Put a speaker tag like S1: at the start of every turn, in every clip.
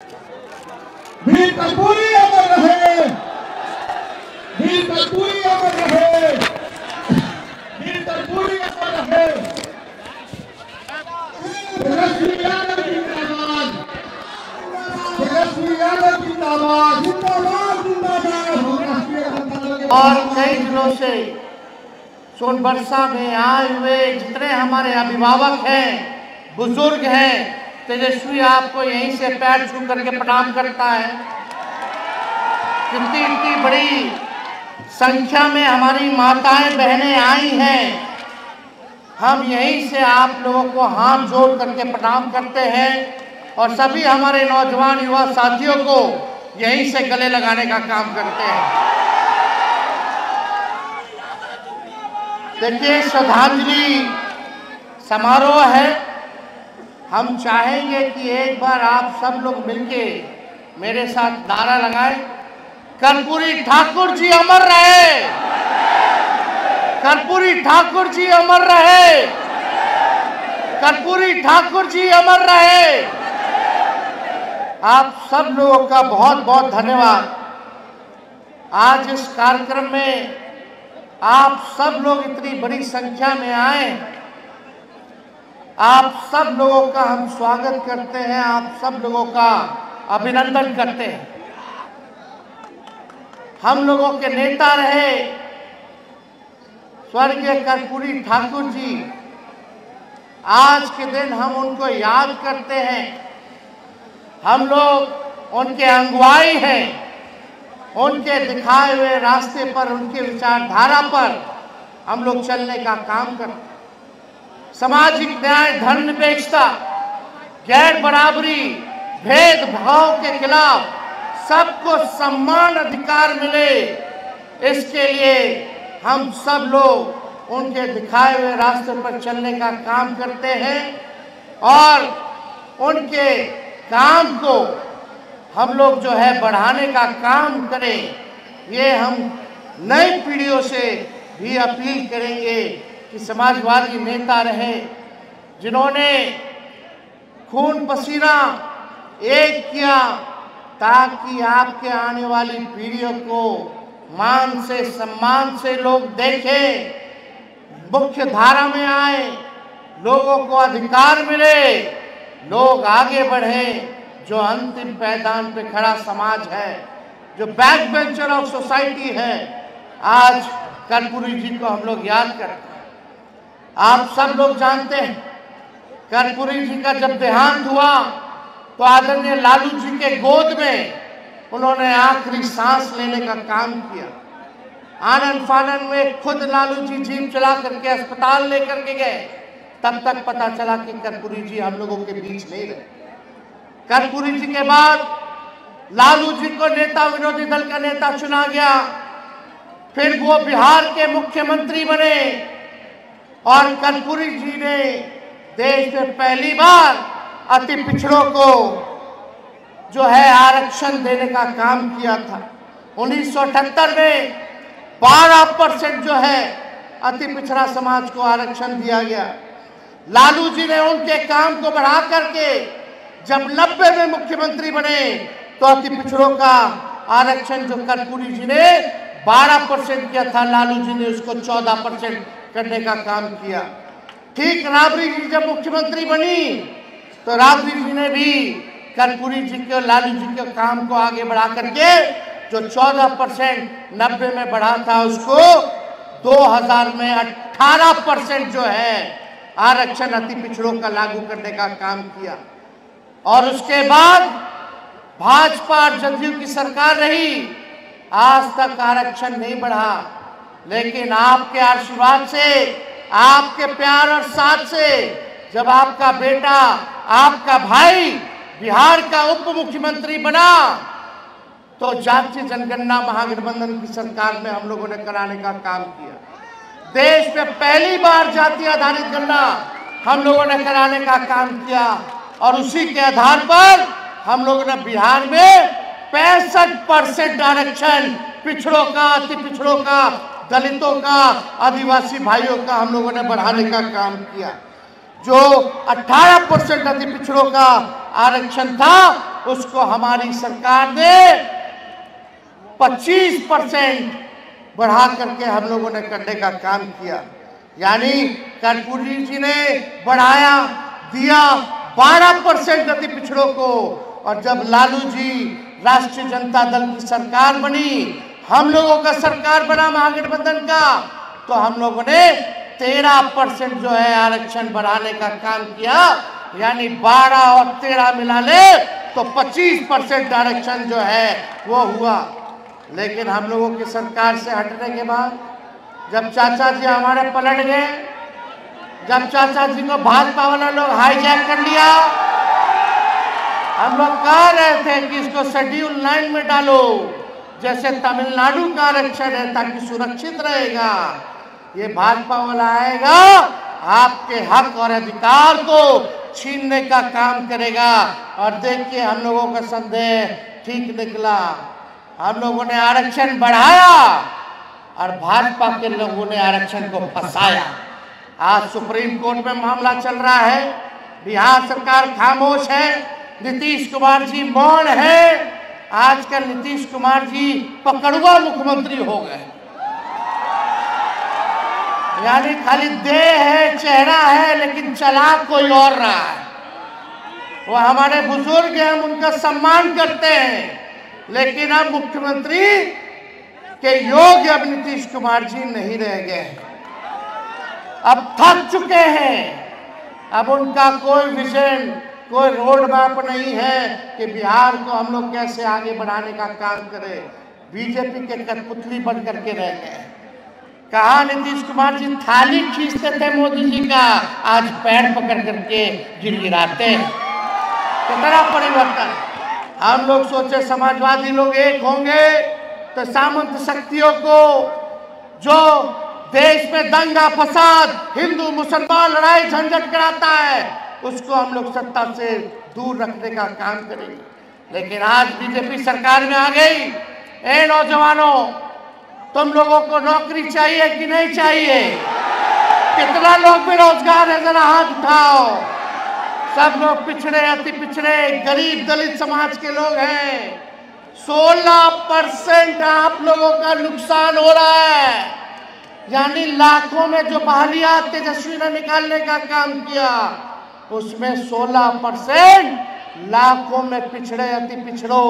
S1: वीर कर्पूरी अमर रहे, वीर कर्पूरी अमर रहे, वीर कर्पूरी अमर रहे। तेजस्वी यादव जिंदाबाद, तेजस्वी यादव जिंदाबाद, जिंदाबाद जिंदाबाद।
S2: और कई दिनों से सोनबरसा में आए हुए जितने हमारे अभिभावक हैं, बुजुर्ग हैं, तेजस्वी आपको यहीं से पैर छू करके प्रणाम करता है। इतनी बड़ी संख्या में हमारी माताएं बहनें आई हैं, हम यहीं से आप लोगों को हाथ जोड़ करके प्रणाम करते हैं और सभी हमारे नौजवान युवा साथियों को यहीं से गले लगाने का काम करते हैं। देखिए, श्रद्धांजलि समारोह है। हम चाहेंगे कि एक बार आप सब लोग मिलके मेरे साथ नारा लगाएं, कर्पूरी ठाकुर जी अमर रहे, कर्पूरी ठाकुर जी अमर रहे, कर्पूरी ठाकुर जी अमर रहे। आप सब लोगों का बहुत बहुत धन्यवाद। आज इस कार्यक्रम में आप सब लोग इतनी बड़ी संख्या में आए, आप सब लोगों का हम स्वागत करते हैं, आप सब लोगों का अभिनंदन करते हैं। हम लोगों के नेता रहे स्वर्गीय कर्पूरी ठाकुर जी, आज के दिन हम उनको याद करते हैं। हम लोग उनके अगुवाई हैं, उनके दिखाए हुए रास्ते पर, उनके विचारधारा पर हम लोग चलने का काम करते हैं। सामाजिक न्याय, धर्मनिरपेक्षता, गैर बराबरी, भेदभाव के खिलाफ सबको समान अधिकार मिले, इसके लिए हम सब लोग उनके दिखाए हुए रास्ते पर चलने का काम करते हैं और उनके काम को हम लोग जो है बढ़ाने का काम करें। ये हम नई पीढ़ियों से भी अपील करेंगे कि समाजवादी नेता रहे जिन्होंने खून पसीना एक किया ताकि आपके आने वाली पीढ़ियों को मान से सम्मान से लोग देखें, मुख्य धारा में आए, लोगों को अधिकार मिले, लोग आगे बढ़े। जो अंतिम पायदान पे खड़ा समाज है, जो बैक बेंचर ऑफ सोसाइटी है, आज कर्पूरी जी को हम लोग याद करते हैं। आप सब लोग जानते हैं कर्पूरी जी का जब देहांत हुआ तो आदरणीय लालू जी के गोद में उन्होंने आखिरी सांस लेने का काम किया। आनन फानन में खुद लालू जी जीप चला करके अस्पताल लेकर के गए, तब तक पता चला कि कर्पूरी जी हम लोगों के बीच नहीं रहे। कर्पूरी जी के बाद लालू जी को नेता विरोधी दल का नेता चुना गया, फिर वो बिहार के मुख्यमंत्री बने और कर्पूरी जी ने देश में पहली बार अति पिछड़ों को जो है आरक्षण देने का काम किया था। 1978 में 12% जो है अति पिछड़ा समाज को आरक्षण दिया गया। लालू जी ने उनके काम को बढ़ा करके जब 90 में मुख्यमंत्री बने तो अति पिछड़ों का आरक्षण जो कर्पूरी जी ने 12% किया था, लालू जी ने उसको 14% करने का काम किया। ठीक राबड़ी जी जब मुख्यमंत्री बनी तो राबड़ी जी ने भी कर्पूरी जी के और लालू जी के काम को आगे बढ़ा करके जो 14% 90 में बढ़ा था उसको 2000 में 18% जो है आरक्षण अति पिछड़ों का लागू करने का काम किया। और उसके बाद भाजपा और जदयू की सरकार रही, आज तक आरक्षण नहीं बढ़ा। लेकिन आपके आशीर्वाद से, आपके प्यार और साथ से जब आपका बेटा, आपका भाई बिहार का उप मुख्यमंत्री बना तो जातीय जनगणना महागठबंधन की सरकार में हम लोगों ने कराने का काम किया। देश में पहली बार जाति आधारित गणना हम लोगों ने कराने का काम किया और उसी के आधार पर हम लोगों ने बिहार में 65% आरक्षण पिछड़ों का, अति पिछड़ों का, दलितों का, आदिवासी भाइयों का हम लोगों ने बढ़ाने का काम किया। जो 18% अति पिछड़ों का आरक्षण था उसको हमारी सरकार ने 25% बढ़ा करके हम लोगों ने करने का काम किया। यानी कर्पूरी जी ने बढ़ाया दिया 12% अति पिछड़ों को, और जब लालू जी राष्ट्रीय जनता दल की सरकार बनी, हम लोगों का सरकार बना महागठबंधन का, तो हम लोगों ने 13% जो है आरक्षण बढ़ाने का काम किया। यानी 12 और 13 मिला ले तो 25% आरक्षण जो है वो हुआ। लेकिन हम लोगों की सरकार से हटने के बाद जब चाचा जी हमारे पलट गए, जब चाचा जी को भाजपा वाला लोग हाईजैक कर लिया, हम लोग कह रहे थे कि इसको शेड्यूल 9 में डालो, जैसे तमिलनाडु का आरक्षण है, ताकि सुरक्षित रहेगा। ये भाजपा वाला आएगा, आपके हक और अधिकार को छीनने का काम करेगा। और देखिए हम लोगों का संदेह ठीक निकला, हम लोगों ने आरक्षण बढ़ाया और भाजपा के लोगों ने आरक्षण को फंसाया। आज सुप्रीम कोर्ट में मामला चल रहा है, बिहार सरकार खामोश है, नीतीश कुमार जी मौन है। आजकल नीतीश कुमार जी पकड़ुआ मुख्यमंत्री हो गए, यानी खाली देह है, चेहरा है, लेकिन चला कोई और रहा है। वो हमारे बुजुर्ग हैं, हम उनका सम्मान करते हैं, लेकिन अब मुख्यमंत्री के योग्य अब नीतीश कुमार जी नहीं रह गए, अब थक चुके हैं। अब उनका कोई विजन, कोई रोड मैप नहीं है कि बिहार को हम लोग कैसे आगे बढ़ाने का काम करें। बीजेपी के कठपुतली बन करके रह गए। कहा नीतीश कुमार जी थाली खींचते थे मोदी जी का, आज पैर पकड़ करके गिड़गिड़ाते हैं। कितना परिवर्तन। हम लोग सोचे समाजवादी लोग एक होंगे तो सामंत शक्तियों को, जो देश में दंगा फसाद, हिंदू मुसलमान लड़ाई झंझट कराता है, उसको हम लोग सत्ता से दूर रखने का काम करेंगे। लेकिन आज बीजेपी सरकार में आ गई। ए नौजवानों, तुम लोगों को नौकरी चाहिए कि नहीं चाहिए? कितना लोग बेरोजगार है, जरा हाथ उठाओ। सब लोग पिछड़े, अति पिछड़े, गरीब दलित समाज के लोग हैं। 16% आप लोगों का नुकसान हो रहा है। यानी लाखों में जो बहालियां तेजस्वी ने निकालने का काम किया, उसमें 16% लाखों में पिछड़े, अति पिछड़ों,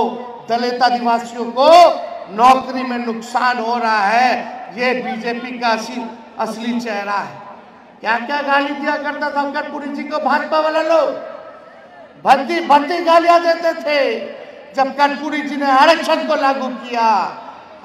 S2: दलित आदिवासियों को नौकरी में नुकसान हो रहा है। ये बीजेपी का असली चेहरा है। क्या क्या गाली दिया करता था कर्पूरी जी को भाजपा वाला लोग, भद्दी भद्दी गालियां देते थे जब कर्पूरी जी ने आरक्षण को लागू किया।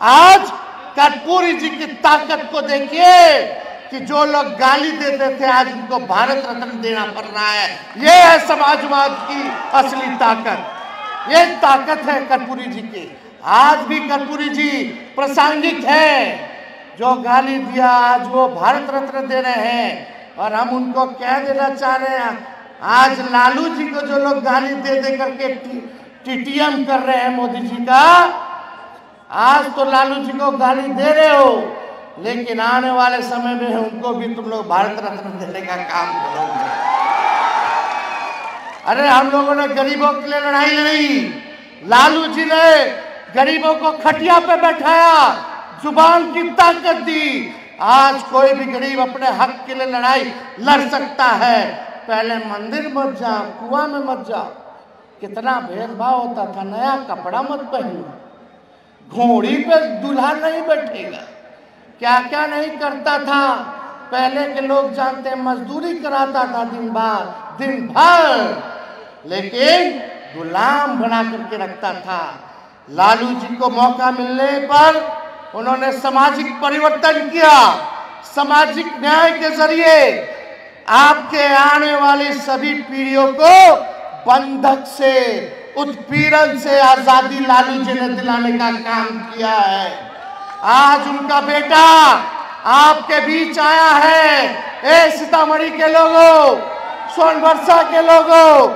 S2: आज कर्पूरी जी की ताकत को देखिए कि जो लोग गाली देते थे आज उनको भारत रत्न देना पड़ रहा है। ये है समाजवाद की असली ताकत। ये ताकत है कर्पूरी जी की। आज भी कर्पूरी जी प्रासंगिक है। जो गाली दिया आज वो भारत रत्न दे रहे हैं। और हम उनको कह देना चाह रहे हैं, आज लालू जी को जो लोग गाली दे दे करके टीटीएम कर रहे हैं मोदी जी का, आज तो लालू जी को गाली दे रहे हो, लेकिन आने वाले समय में उनको भी तुम लोग भारत रत्न देने का काम करोगे। अरे हम लोगों ने गरीबों के लिए लड़ाई लड़ी, लालू जी ने गरीबों को खटिया पे बैठाया, जुबान की ताकत दी। आज कोई भी गरीब अपने हक के लिए लड़ाई लड़ सकता है। पहले मंदिर मत जाओ, कुआं में मत जाओ, कितना भेदभाव होता था। नया कपड़ा मत पहनो, घोड़ी पे दूल्हा नहीं बैठेगा, क्या क्या नहीं करता था। पहले के लोग जानते हैं, मजदूरी कराता था दिन भर, लेकिन गुलाम बना करके रखता था। लालू जी को मौका मिलने पर उन्होंने सामाजिक परिवर्तन किया। सामाजिक न्याय के जरिए आपके आने वाली सभी पीढ़ियों को बंधक से, उत्पीड़न से आजादी लालू जी ने दिलाने का काम किया है। आज उनका बेटा आपके बीच आया है। ए सीतामढ़ी के लोगों, सोनभरसा के लोगों,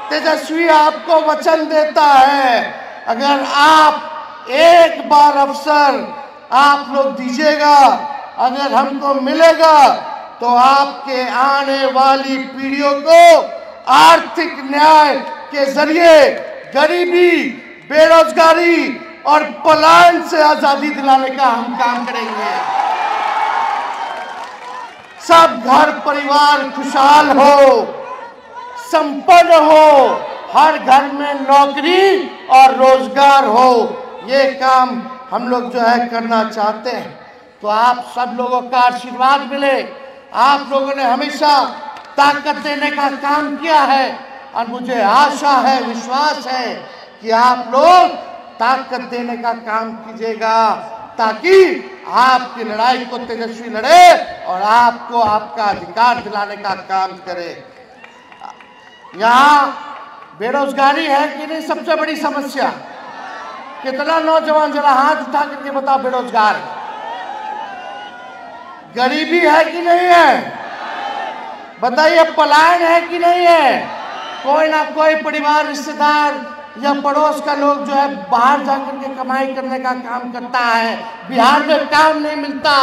S2: तेजस्वी आपको वचन देता है, अगर आप एक बार अवसर आप लोग दीजिएगा, अगर हमको मिलेगा, तो आपके आने वाली पीढ़ियों को आर्थिक न्याय के जरिए गरीबी, बेरोजगारी और पलायन से आजादी दिलाने का हम काम करेंगे। सब घर परिवार खुशहाल हो, संपन्न हो, हर घर में नौकरी और रोजगार हो, ये काम हम लोग जो है करना चाहते हैं। तो आप सब लोगों का आशीर्वाद मिले। आप लोगों ने हमेशा ताकत देने का काम किया है और मुझे आशा है, विश्वास है कि आप लोग ताकत देने का काम कीजिएगा ताकि आपकी लड़ाई को तेजस्वी लड़े और आपको आपका अधिकार दिलाने का काम करे। यहाँ बेरोजगारी है कि नहीं सबसे बड़ी समस्या? कितना नौजवान जरा हाथ उठा करके बताओ बेरोजगार? गरीबी है कि नहीं है? बताइए पलायन है कि नहीं है? कोई ना कोई परिवार, रिश्तेदार या पड़ोस का लोग जो है बाहर जाकर के कमाई करने का काम करता है। बिहार में काम नहीं मिलता,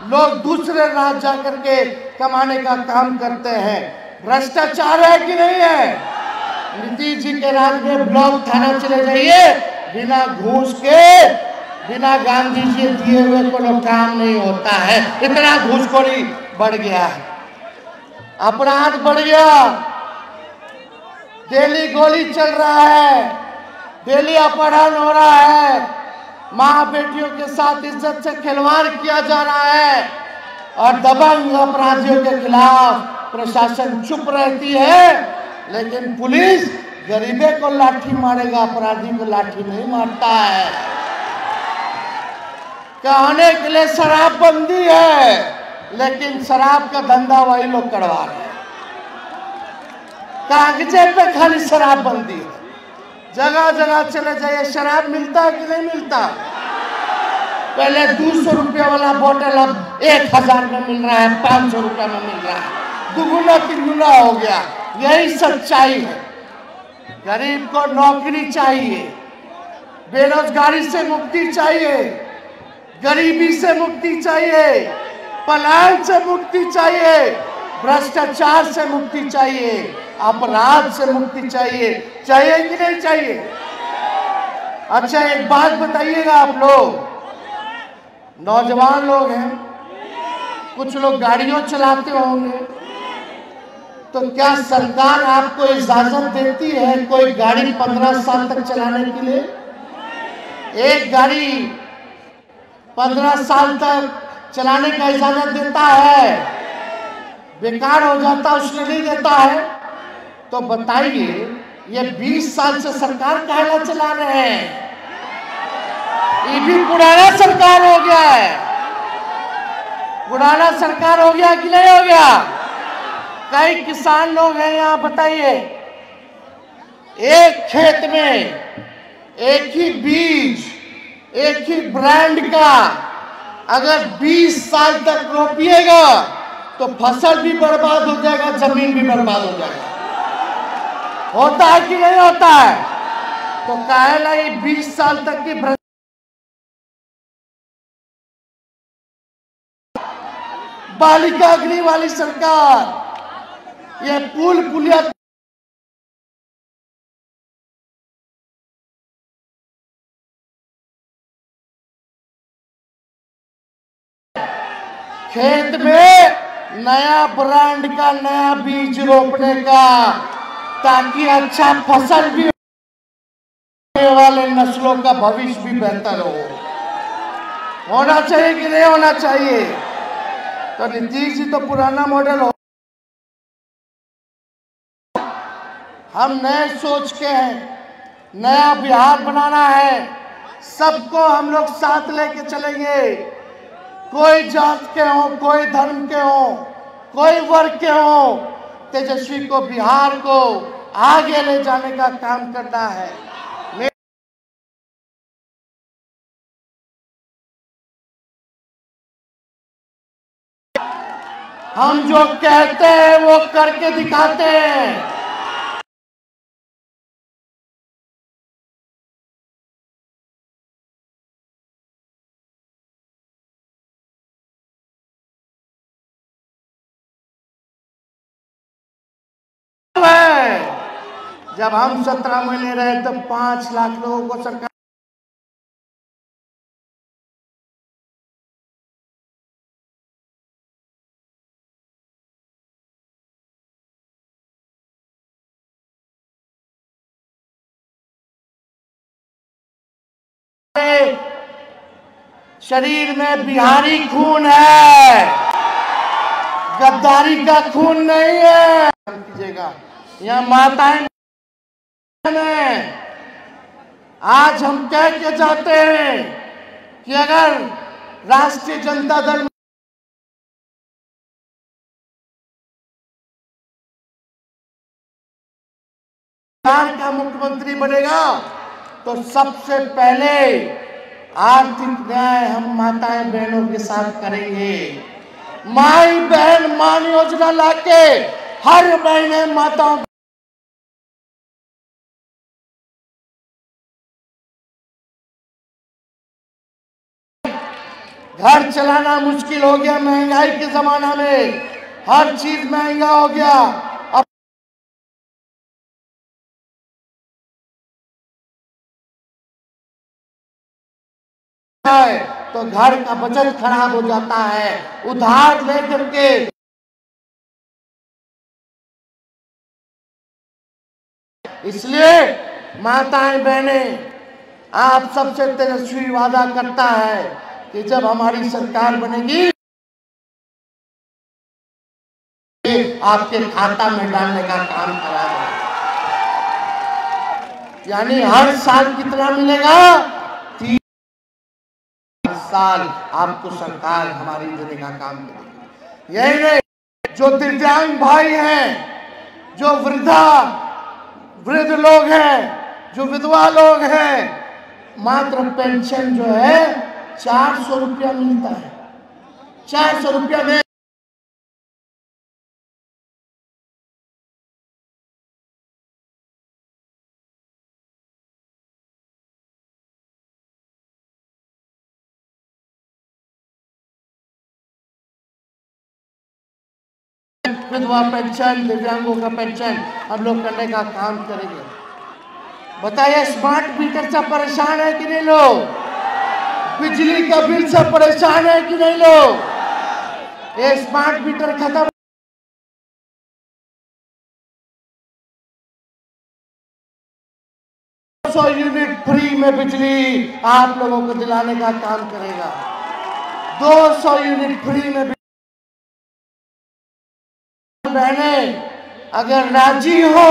S2: लोग दूसरे राज्य जाकर के कमाने का काम करते हैं। भ्रष्टाचार है कि नहीं है? नीतीश जी के राज में ब्लॉक थाना चले जाइए, बिना घूस के, बिना गांधी जी दिए हुए कोई काम नहीं होता है। इतना घूसखोरी बढ़ गया है, अपराध बढ़ गया, डेली गोली चल रहा है, डेली अपहरण हो रहा है, माँ बेटियों के साथ इज्जत से खिलवाड़ किया जा रहा है और दबंग अपराधियों के खिलाफ प्रशासन चुप रहती है, लेकिन पुलिस गरीबे को लाठी मारेगा, अपराधी को लाठी नहीं मारता है। कहने के लिए शराबबंदी है, लेकिन शराब का धंधा वही लोग करवा रहे हैं। कागजे पे खाली शराबबंदी है, जगह जगह चले जाइए शराब मिलता है कि नहीं मिलता? पहले 200 रुपया वाला बोतल अब 1000 में मिल रहा है, 500 रुपया में मिल रहा है, दुगुना तिगुना हो गया। यही सच्चाई है। गरीब को नौकरी चाहिए, बेरोजगारी से मुक्ति चाहिए, गरीबी से मुक्ति चाहिए, पलायन से मुक्ति चाहिए, भ्रष्टाचार से मुक्ति चाहिए, अपराध से मुक्ति चाहिए। चाहिए कि नहीं चाहिए? अच्छा एक बात बताइएगा, आप लोग नौजवान लोग हैं, कुछ लोग गाड़ियों चलाते होंगे, तो क्या सरकार आपको इजाजत देती है कोई गाड़ी 15 साल तक चलाने के लिए? एक गाड़ी 15 साल तक चलाने का इजाजत देता है, बेकार हो जाता उसने नहीं देता है। तो बताइए ये 20 साल से सरकार काहे चला रहे हैं? ये भी पुराना सरकार हो गया है, पुराना सरकार हो गया कि नहीं हो गया? कई किसान लोग हैं यहाँ, बताइए एक खेत में एक ही बीज, एक ही ब्रांड का अगर 20 साल तक रोपिएगा तो फसल भी बर्बाद हो जाएगा, जमीन भी बर्बाद हो जाएगा। होता है कि नहीं होता है? तो काहेला ये 20 साल तक की बालिका अग्नि वाली सरकार, ये पुल पुलिया खेत में नया ब्रांड का नया बीज रोपने का, ताकि अच्छा फसल भी होने वाले नस्लों का भविष्य भी बेहतर हो। होना चाहिए कि नहीं होना चाहिए? तो नीतीश जी तो पुराना मॉडल हो, हम नए सोच के हैं, नया बिहार बनाना है, सबको हम लोग साथ लेके चलेंगे। कोई जात के हो, कोई धर्म के हो, कोई वर्ग के हो, तेजस्वी को, बिहार को आगे ले जाने का काम करना है। हम जो कहते हैं वो करके दिखाते हैं। जब हम 17 महीने रहे तो 5 लाख लोगों को सरकार शरीर में बिहारी खून है, गद्दारी का खून नहीं है। कीजिएगा, यहाँ माताएं आज हम कह के जाते हैं कि अगर राष्ट्रीय जनता दल का मुख्यमंत्री बनेगा तो सबसे पहले आर्थिक न्याय हम माताएं बहनों के साथ करेंगे। माई बहन मान योजना लाके हर महीने माताओं घर चलाना मुश्किल हो गया, महंगाई के जमाना में हर चीज महंगा हो गया। अब तो घर का बजट खराब हो जाता है, उधार लेकर के इसलिए माताएं बहनें आप सबसे तेजस्वी वादा करता है कि जब हमारी सरकार बनेगी आपके खाता में डालने का काम कराएगा। यानी हर साल कितना मिलेगा? 3 साल आपको सरकार हमारी देने का काम करेगी। यही नहीं, जो दिव्यांग भाई हैं, जो वृद्ध लोग हैं, जो विधवा लोग हैं, मात्र पेंशन जो है 400 रुपया मिलता है। 400 रुपया में 1 विधवा पेंशन, दिव्यांगों का पेंशन हम लोग करने का काम करेंगे। बताइए, स्मार्ट मीटर से परेशान है कि नहीं लोग? बिजली का बिल से परेशान है कि नहीं लोग? ये स्मार्ट मीटर खत्म 200 यूनिट फ्री में बिजली आप लोगों को दिलाने का काम करेगा। 200 यूनिट फ्री में बहनें अगर राजी हो,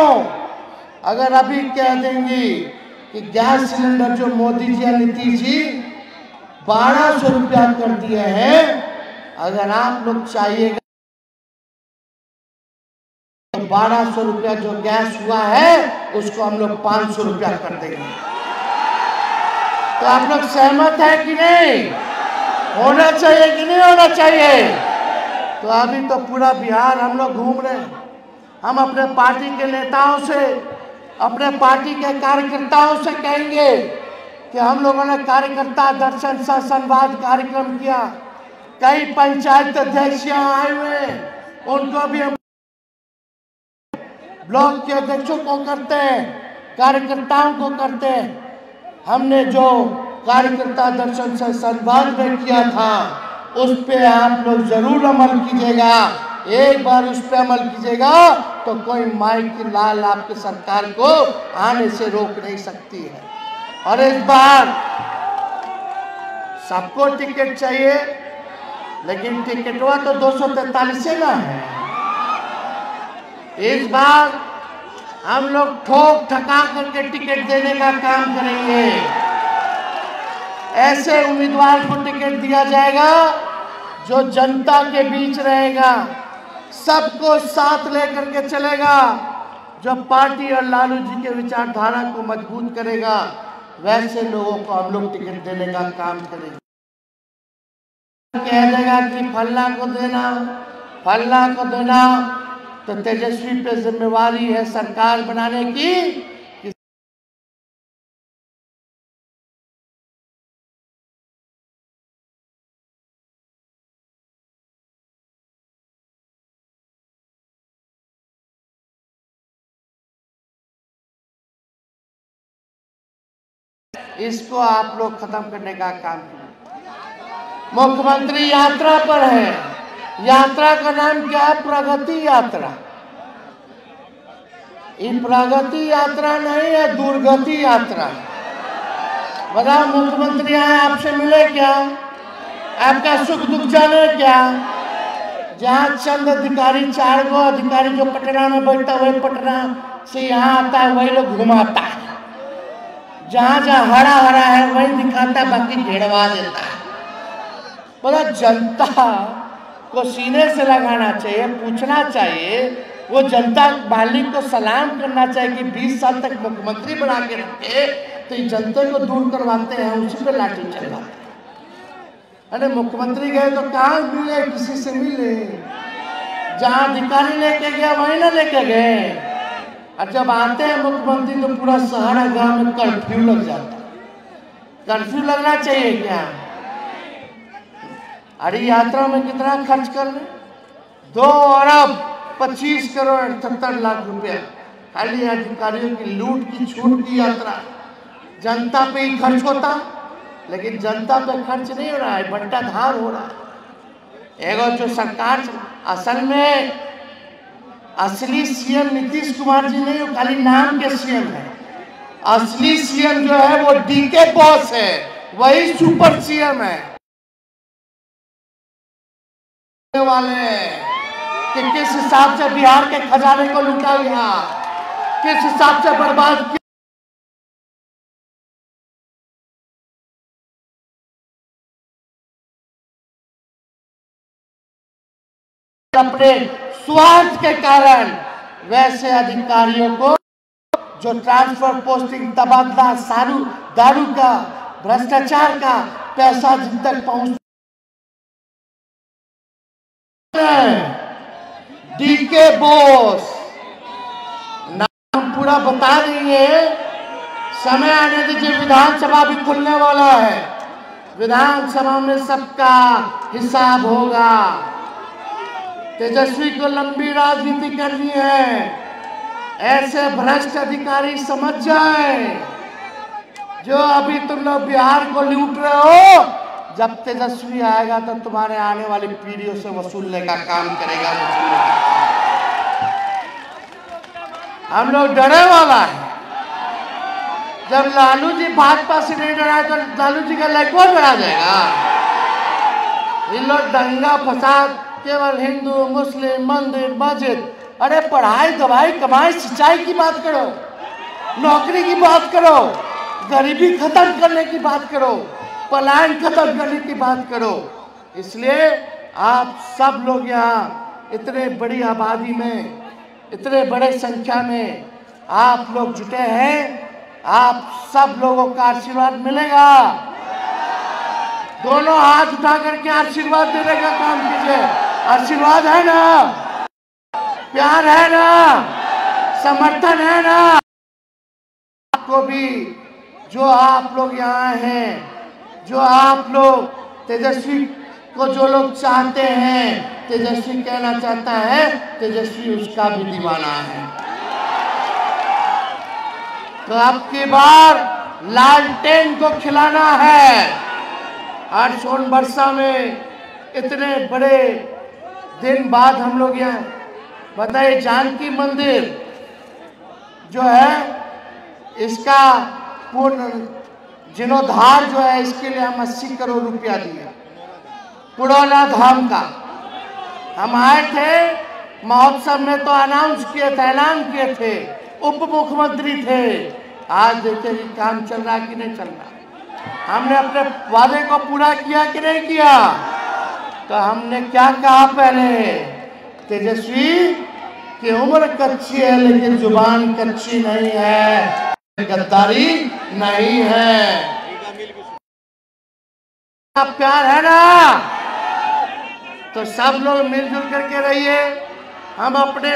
S2: अगर अभी कह देंगी कि गैस सिलेंडर जो मोदी जी और नीतीश जी 1200 रुपया कर दिए हैं, अगर आप लोग चाहिएगा तो 1200 रुपया जो गैस हुआ है उसको हम लोग 500 रुपया कर देंगे। तो आप लोग सहमत है कि नहीं? होना चाहिए कि नहीं होना चाहिए? तो अभी तो पूरा बिहार हम लोग घूम रहे हैं। हम अपने पार्टी के नेताओं से, अपने पार्टी के कार्यकर्ताओं से कहेंगे कि हम लोगों ने कार्यकर्ता दर्शन सह संवाद कार्यक्रम किया। कई पंचायत अध्यक्ष आए हुए हैं, उनको भी हम ब्लॉक के अध्यक्षों को करते हैं, कार्यकर्ताओं को करते हैं। हमने जो कार्यकर्ता दर्शन सह संवाद में किया था उस पे आप लोग जरूर अमल कीजिएगा। एक बार उस पे अमल कीजिएगा तो कोई माई की लाल आपकी सरकार को आने से रोक नहीं सकती है। और इस बार सबको टिकट चाहिए, लेकिन टिकटवा तो 243 से ना है। इस बार हम लोग ठोक ठका करके टिकट देने का काम करेंगे। ऐसे उम्मीदवार को टिकट दिया जाएगा जो जनता के बीच रहेगा, सबको साथ लेकर के चलेगा, जो पार्टी और लालू जी के विचारधारा को मजबूत करेगा। वैसे लोगों को हम लोग टिकट देने का काम करेंगे। कह देगा कि फल्ला को देना, फल्ला को देना, तो तेजस्वी पे जिम्मेवारी है सरकार बनाने की। इसको आप लोग खत्म करने का काम कीजिए। मुख्यमंत्री यात्रा पर है। यात्रा का नाम क्या है? प्रगति यात्रा। ये प्रगति यात्रा नहीं है, दुर्गति यात्रा। बताओ, मुख्यमंत्री आए आपसे मिले क्या? आपका सुख दुख जाने क्या? जहाँ चंद अधिकारी, 4 गो अधिकारी जो पटना में बैठता है, वही पटना से यहाँ आता है, वही लोग घुमाता है। जहाँ जहाँ हरा हरा है वही दिखाता है, बाकी घेरवा देता है। बोला, जनता को सीने से लगाना चाहिए, पूछना चाहिए, वो जनता मालिक को सलाम करना चाहिए कि 20 साल तक मुख्यमंत्री बना के रखे, तो जनता को दूर करवाते हैं, उसी पे लाठी चलवाते हैं। अरे मुख्यमंत्री गए तो कहाँ मिले? किसी से मिले? जहाँ अधिकारी लेके गया वहीं ना लेके गए। और जब आते हैं मुख्यमंत्री तो पूरा सहारा गांव में कर्फ्यू लग जाता है। कर्फ्यू लगना चाहिए क्या? अरे यात्रा में कितना खर्च कर ले? 2 अरब 25 करोड़ 78 लाख रुपया खाली अधिकारियों की लूट की छूट की यात्रा। जनता पे ही खर्च होता, लेकिन जनता पे खर्च नहीं हो रहा है, बंटाधार हो रहा है। एगो जो सरकार असल में असली सीएम नीतीश कुमार जी नहीं, वो खाली नाम के सीएम है। असली सीएम जो है वो डीके बॉस है, वही सुपर सीएम है। वाले कि किस हिसाब से बिहार के खजाने को लूटा गया, किस हिसाब से बर्बाद किया। अपने स्वार्थ के कारण वैसे अधिकारियों को जो ट्रांसफर, पोस्टिंग, तबादला, दारू का, भ्रष्टाचार का पैसा जिन तक पहुंच, डीके बोस नाम पूरा बता देंगे। समय आने दीजिए, विधानसभा भी खुलने वाला है। विधानसभा में सबका हिसाब होगा। तेजस्वी को लंबी राजनीति करनी है। ऐसे भ्रष्ट अधिकारी समझ जाए, जो अभी तुम लोग बिहार को लूट रहे हो, जब तेजस्वी आएगा तो तुम्हारे आने वाली पीढ़ियों से वसूलने का काम करेगा। हम लोग डरे वाला है। जब लालू जी भाजपा से नहीं डराए तो लालू जी का लड़का डरा जाएगा। इन लोग दंगा फसाद केवल हिंदू मुस्लिम मंदिर मस्जिद, अरे पढ़ाई दवाई कमाई सिंचाई की बात करो, नौकरी की बात करो, गरीबी खत्म करने की बात करो, पलायन खत्म करने की बात करो। इसलिए आप सब लोग यहाँ इतने बड़ी आबादी में, इतने बड़े संख्या में आप लोग जुटे हैं, आप सब लोगों का आशीर्वाद मिलेगा। दोनों हाथ उठा करके आशीर्वाद देने का काम कीजिए। आशीर्वाद है ना? प्यार है ना? समर्थन है ना? आपको भी, जो आप लोग यहाँ हैं, जो आप लोग तेजस्वी को जो लोग चाहते हैं, तेजस्वी कहना चाहता है, तेजस्वी उसका भी दीवाना है। तो अब की बार लालटेन को खिलाना है। आज सोन बरसा में इतने बड़े दिन बाद हम लोग यहाँ, बताइए, जानकी मंदिर जो है इसका पूर्ण जीर्णोद्धार जो है, इसके लिए हम 80 करोड़ रुपया दिए। पुरोला धाम का हम आए थे महोत्सव में, तो अनाउंस किए थे, ऐलान किए थे, उप मुख्यमंत्री थे। आज देखिए कि काम चल रहा कि नहीं चल रहा। हमने अपने वादे को पूरा किया कि नहीं किया? तो हमने क्या कहा पहले? तेजस्वी की उम्र कच्ची है लेकिन जुबान कच्ची नहीं है, गद्दारी नहीं है। प्यार है ना? तो सब लोग मिलजुल करके रहिए। हम अपने